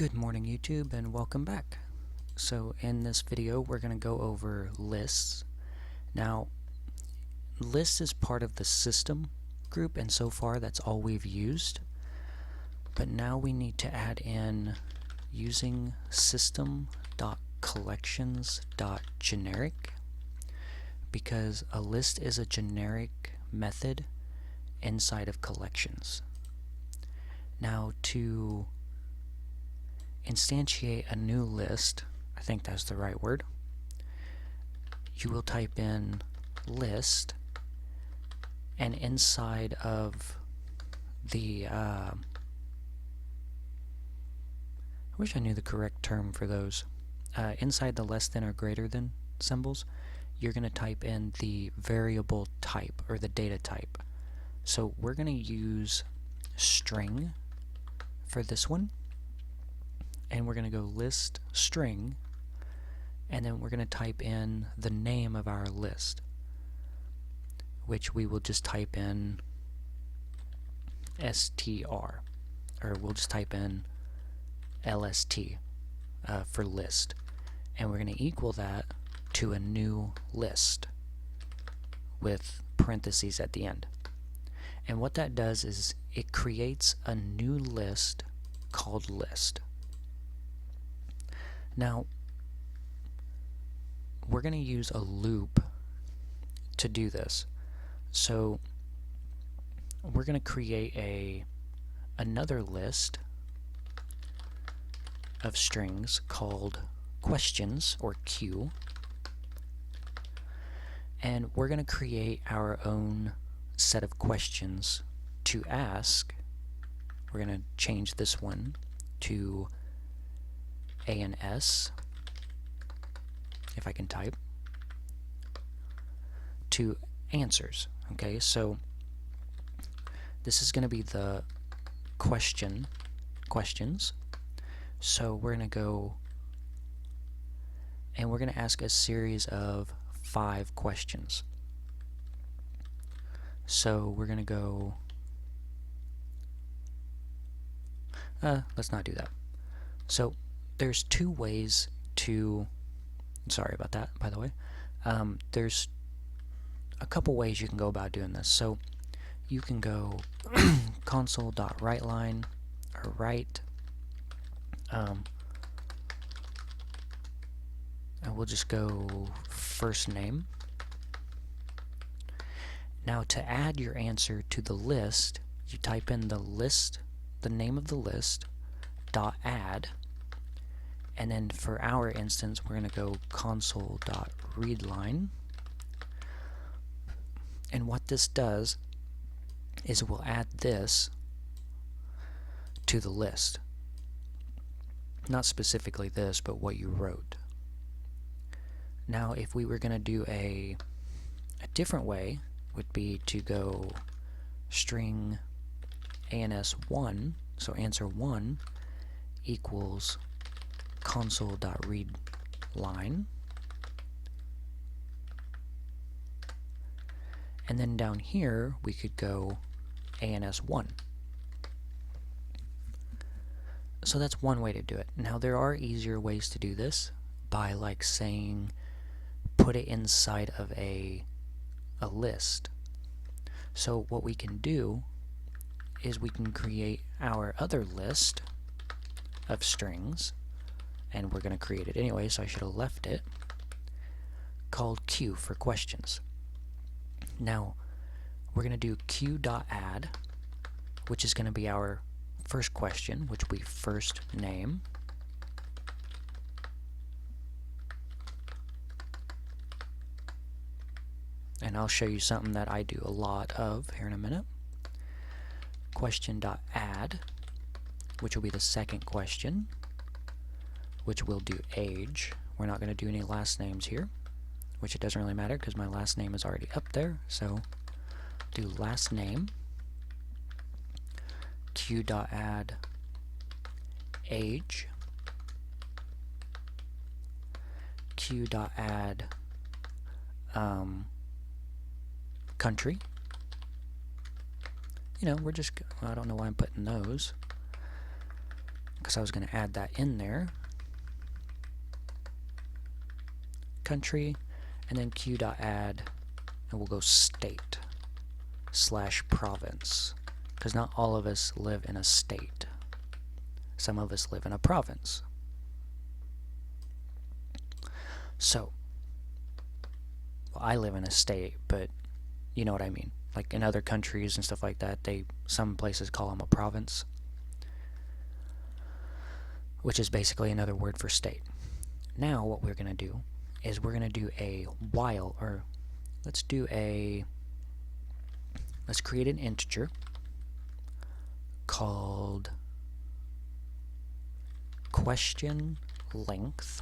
Good morning YouTube and welcome back. So in this video we're going to go over lists. Now lists is part of the system group and so far that's all we've used. But now we need to add in using System.Collections.Generic because a list is a generic method inside of collections. Now to instantiate a new list, I think that's the right word, you will type in list, and inside of the I wish I knew the correct term for those. Inside the less than or greater than symbols, you're going to type in the variable type or the data type. So we're going to use string for this one. And we're going to go list string, and then we're going to type in the name of our list, which we will just type in str, or we'll just type in lst for list, and we're going to equal that to a new list with parentheses at the end. And what that does is it creates a new list called list. Now, we're going to use a loop to do this. So, we're going to create another list of strings called questions, or Q. And we're going to create our own set of questions to ask. We're going to change this one to A and S, if I can type, to answers. Okay, so this is going to be the questions. So we're going to go and we're going to ask a series of 5 questions. So we're going to go, let's not do that. So there's 2 ways to, sorry about that, by the way. There's a couple ways you can go about doing this. So you can go console.writeLine or write, and we'll just go first name. Now to add your answer to the list, you type in the list, the name of the list, dot add. And then for our instance, we're going to go console.readLine. And what this does is it will add this to the list. Not specifically this, but what you wrote. Now, if we were going to do a different way, would be to go string ans1, so answer 1 equals console.readLine, and then down here we could go ans1. So that's one way to do it. Now there are easier ways to do this by like saying put it inside of a list. So what we can do is we can create our other list of strings, and we're going to create it anyway, so I should have left it, called Q for questions. Now, we're going to do Q.add, which is going to be our first question, which we first name. And I'll show you something that I do a lot of here in a minute. Question.add, which will be the second question, which will do age. We're not going to do any last names here, which it doesn't really matter because my last name is already up there. So do last name, Q.add age, Q.add country. You know, we're just, I don't know why I'm putting those. because I was going to add that in there. Country, and then q.add, and we'll go state / province, because not all of us live in a state. Some of us live in a province. So, well, I live in a state, but you know what I mean. Like in other countries and stuff like that, some places call them a province, which is basically another word for state. Now what we're going to do is we're going to do a while, or let's create an integer called question length,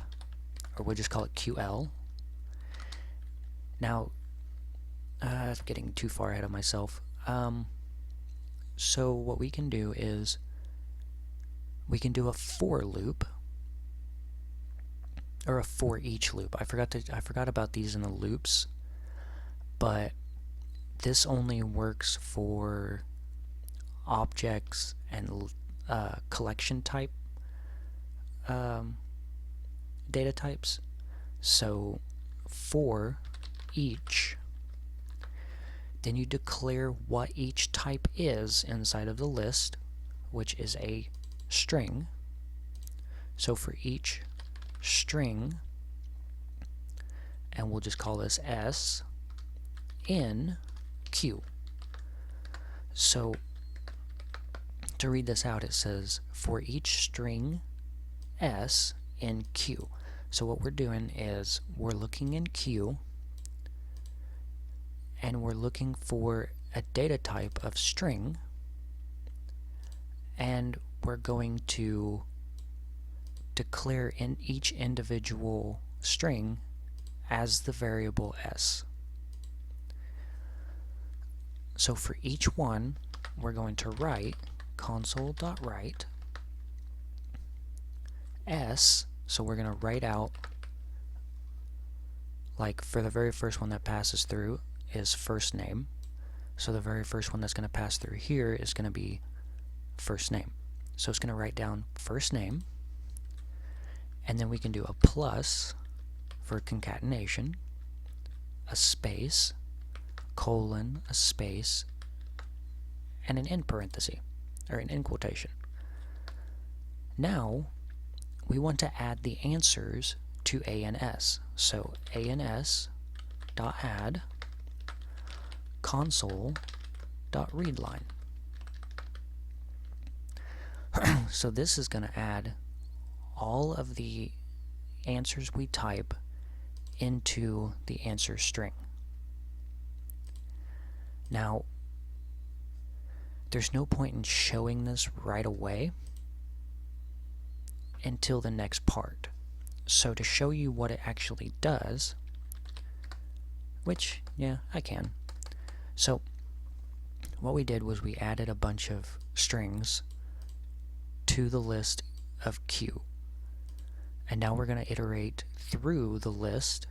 or we'll just call it QL. Now, I'm getting too far ahead of myself. So what we can do is we can do a for loop, or a for each loop. I forgot about these in the loops, but this only works for objects and collection type data types. So for each, then you declare what each type is inside of the list, which is a string. So for each string, and we'll just call this S in Q. So to read this out, it says for each string S in Q. So what we're doing is we're looking in Q, and we're looking for a data type of string, and we're going to declare in each individual string as the variable S. So for each one, we're going to write console.write S. So we're going to write out, like for the very first one that passes through is first name. So the very first one that's going to pass through here is going to be first name. So it's going to write down first name, and then we can do a plus for concatenation, a space, colon, a space, and an end parenthesis, or an end quotation. Now, we want to add the answers to A and S. So ans.add console.readline. So this is going to add all of the answers we type into the answer string. Now, there's no point in showing this right away until the next part. So to show you what it actually does, which, yeah, I can. So what we did was we added a bunch of strings to the list of Q. And now we're going to iterate through the list,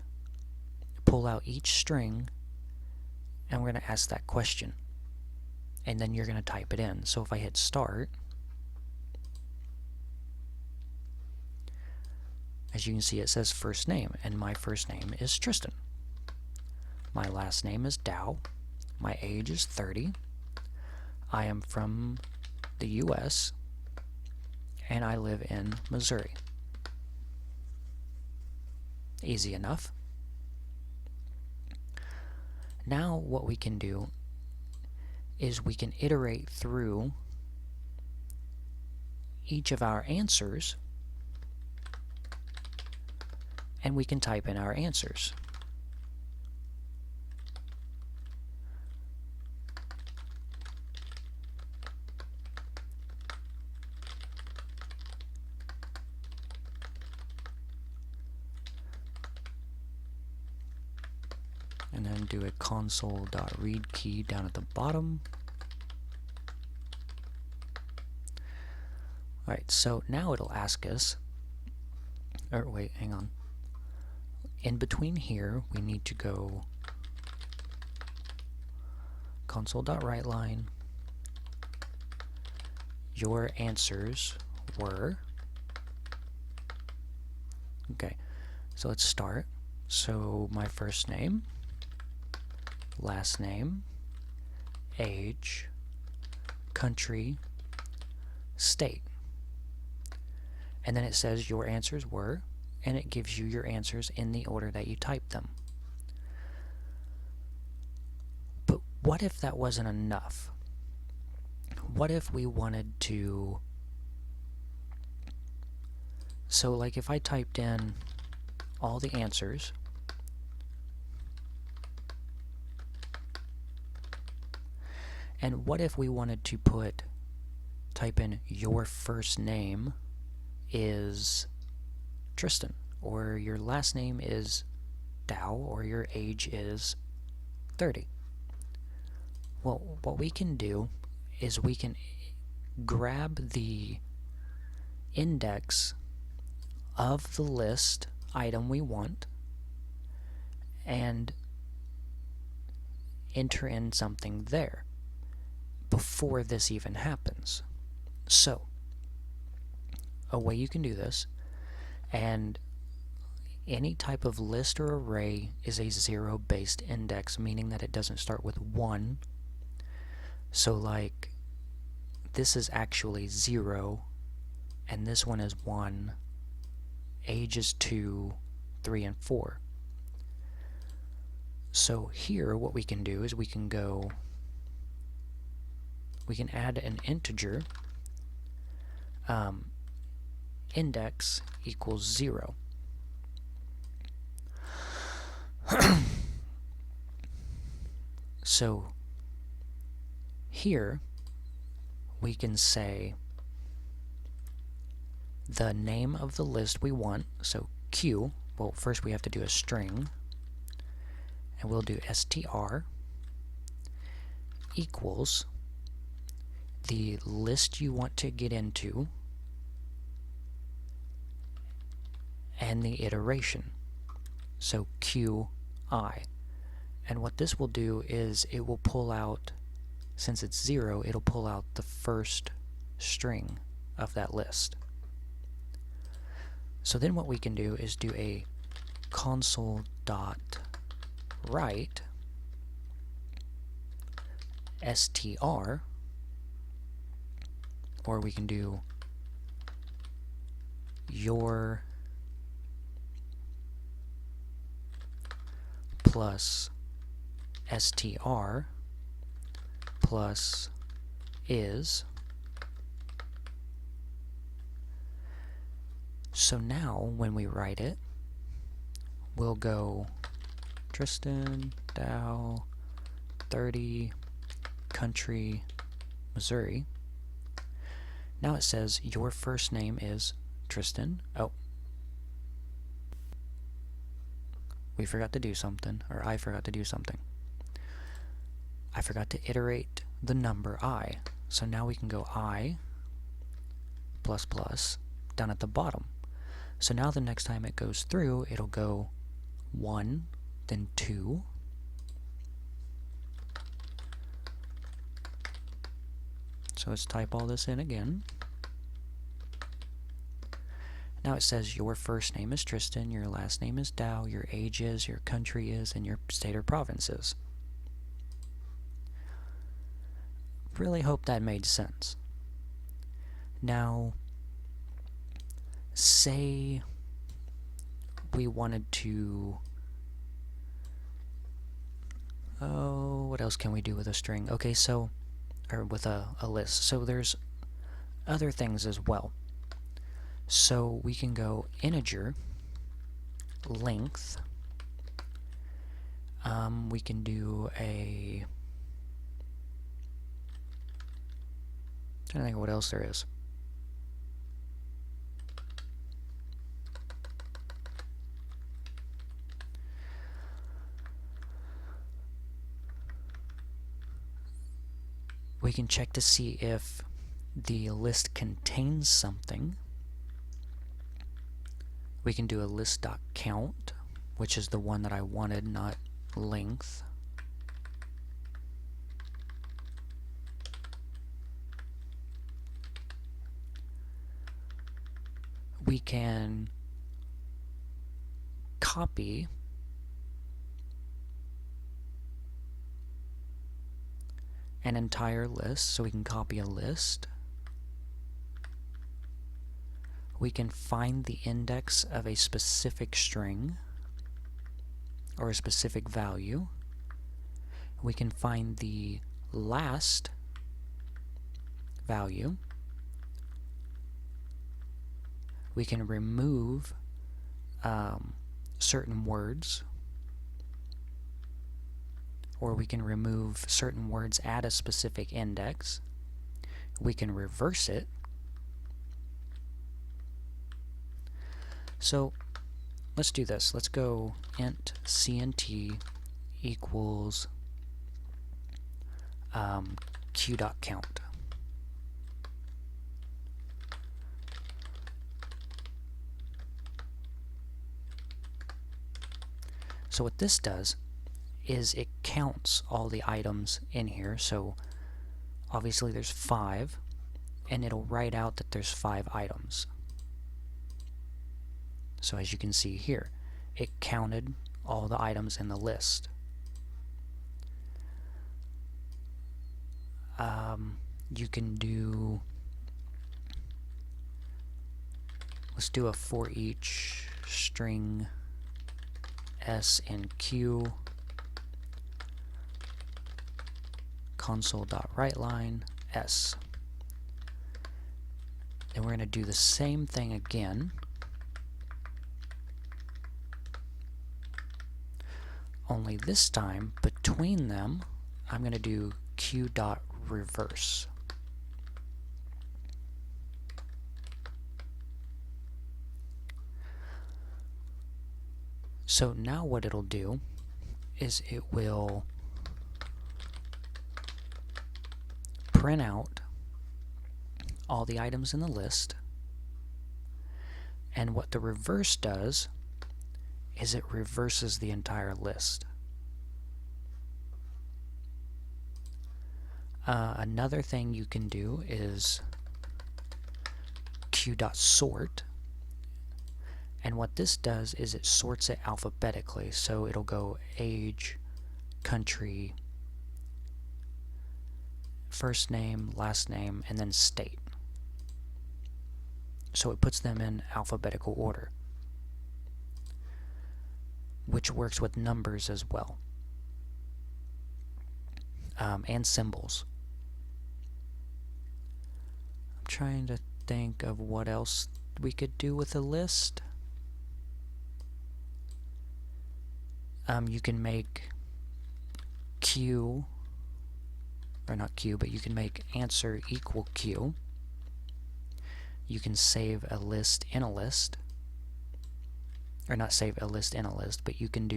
pull out each string, and we're going to ask that question. And then you're going to type it in. So if I hit start, as you can see, it says first name, and my first name is Tristan. My last name is Dow. My age is 30. I am from the US, and I live in Missouri. Easy enough. Now what we can do is we can iterate through each of our answers, and we can type in our answers. And then do a console.read key down at the bottom. Alright, so now it'll ask us, or wait, hang on. In between here, we need to go console.writeLine, your answers were. Okay, so let's start. So my first name, last name, age, country, state. And then it says your answers were, and it gives you your answers in the order that you typed them. But what if that wasn't enough? What if we wanted to... So like if I typed in all the answers, and what if we wanted to type in your first name is Tristan, or your last name is Dow, or your age is 30. Well, what we can do is we can grab the index of the list item we want and enter in something there before this even happens. So, a way you can do this, and any type of list or array is a zero-based index, meaning that it doesn't start with 1. So like, this is actually 0, and this one is 1, age is 2, 3, and 4. So here, what we can do is we can add an integer, index equals 0. So here we can say the name of the list we want, so Q, well first we have to do a string, and we'll do str equals the list you want to get into and the iteration, so QI. And what this will do is it will pull out, since it's 0, it'll pull out the first string of that list. So then what we can do is do a console.write str, or we can do your plus str plus is. So now when we write it, we'll go Tristan, Dow, 30, country, Missouri. Now it says your first name is Tristan. Oh, we forgot to do something, or I forgot to do something. I forgot to iterate the number I. So now we can go I plus plus down at the bottom. So now the next time it goes through, it'll go 1, then 2, so let's type all this in again. Now it says your first name is Tristan, your last name is Dow, your age is, your country is, and your state or province is. Really hope that made sense. Now, say we wanted to... Oh, what else can we do with a string? Okay, so... or with a list. So there's other things as well. So we can go integer, length. We can do a... I'm trying to think of what else there is. We can check to see if the list contains something. We can do a list.count, which is the one that I wanted, not length. we can copy an entire list. So we can copy a list. We can find the index of a specific string or a specific value. We can find the last value. We can remove certain words, or we can remove certain words at a specific index. We can reverse it. So let's do this. Let's go int cnt equals q.count. So what this does is it counts all the items in here. So obviously there's 5, and it'll write out that there's 5 items. So as you can see here, it counted all the items in the list. You can do, let's do a for each string s in q console.writeLine s. Then we're going to do the same thing again, only this time between them I'm going to do q.reverse. So now what it'll do is it will print out all the items in the list, and what the reverse does is it reverses the entire list. Another thing you can do is q.sort, and what this does is it sorts it alphabetically. So it'll go age, country, first name, last name, and then state. So it puts them in alphabetical order, which works with numbers as well, and symbols. I'm trying to think of what else we could do with a list. You can make q, or not q, but you can make answer equal q. You can save a list in a list, or not save a list in a list, but you can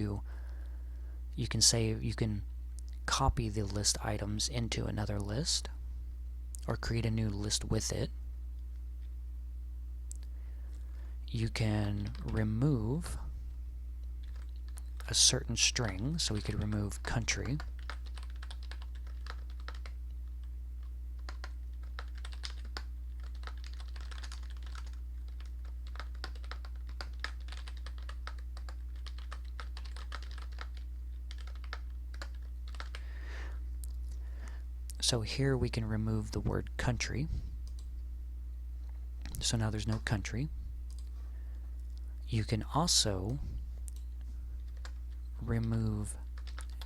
copy the list items into another list, or create a new list with it. You can remove a certain string, so we could remove country. So here we can remove the word country. So now there's no country. You can also remove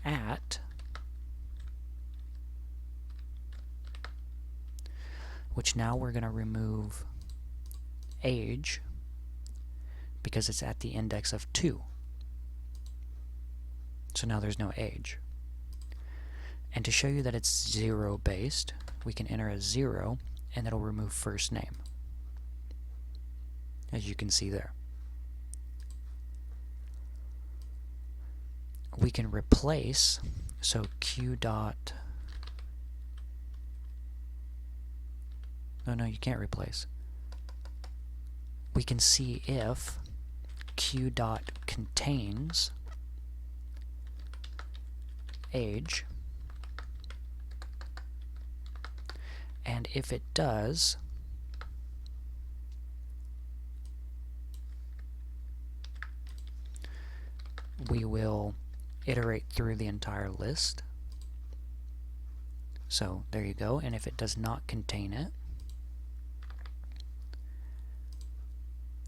at, which now we're going to remove age because it's at the index of 2. So now there's no age. And to show you that it's 0 based, we can enter a 0 and it'll remove first name, as you can see there. We can replace, so q dot, no, you can't replace. We can see if q dot contains age, and if it does, we will iterate through the entire list. So there you go, and if it does not contain it,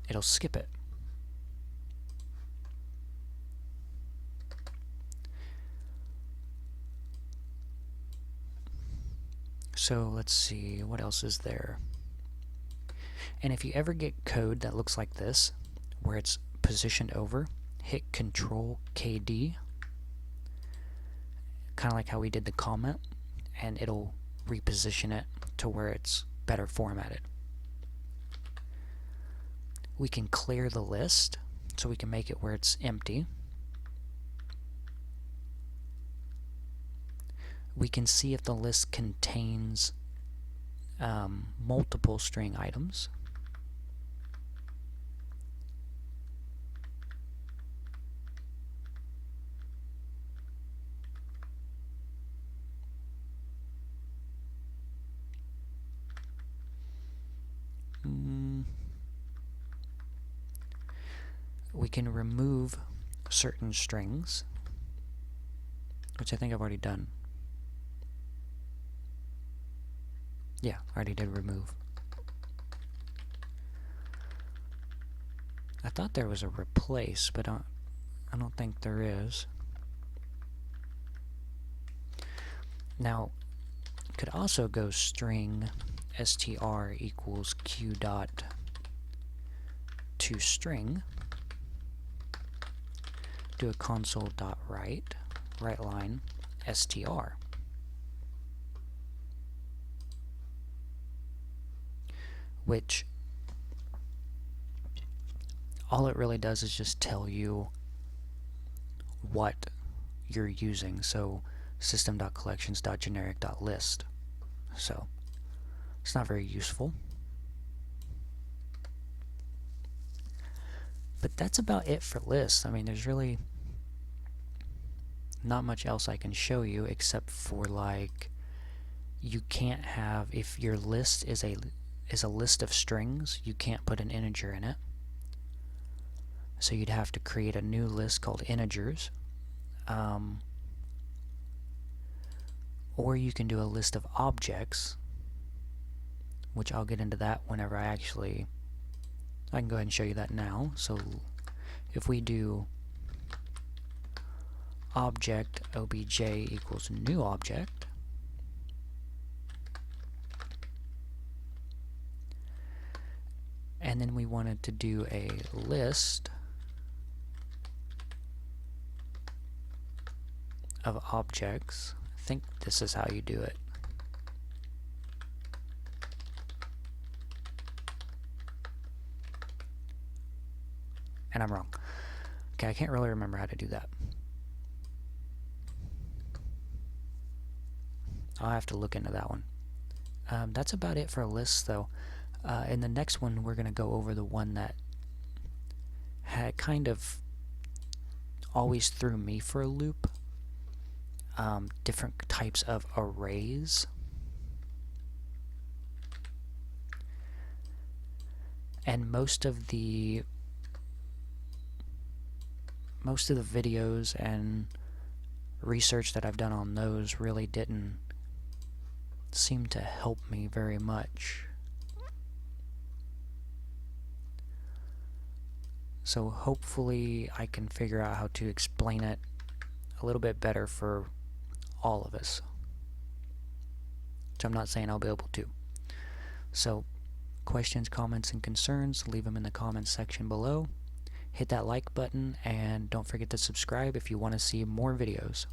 it'll skip it. So let's see, what else is there? And if you ever get code that looks like this, where it's positioned over, hit Control KD, kind of like how we did the comment, and it'll reposition it to where it's better formatted. We can clear the list, so we can make it where it's empty. We can see if the list contains multiple string items. We can remove certain strings, which I think I've already done. Yeah, I already did remove. I thought there was a replace, but I don't think there is. Now, could also go string str equals q dot to string. Do a console dot write line str. Which all it really does is just tell you what you're using. So System.Collections.Generic.list. So it's not very useful. But that's about it for lists. I mean, there's really not much else I can show you except for, like, you can't have, if your list is a list of strings, you can't put an integer in it. So you'd have to create a new list called integers. Or you can do a list of objects, which I'll get into that whenever I can go ahead and show you that now. So if we do object obj equals new object, and then we wanted to do a list of objects. I think this is how you do it. And I'm wrong. Okay, I can't really remember how to do that. I'll have to look into that one. That's about it for lists, though. In the next one, we're going to go over the one that had kind of always threw me for a loop. Different types of arrays. And most of the videos and research that I've done on those really didn't seem to help me very much. So hopefully I can figure out how to explain it a little bit better for all of us. Which I'm not saying I'll be able to. So questions, comments, and concerns, leave them in the comments section below. Hit that like button and don't forget to subscribe if you want to see more videos.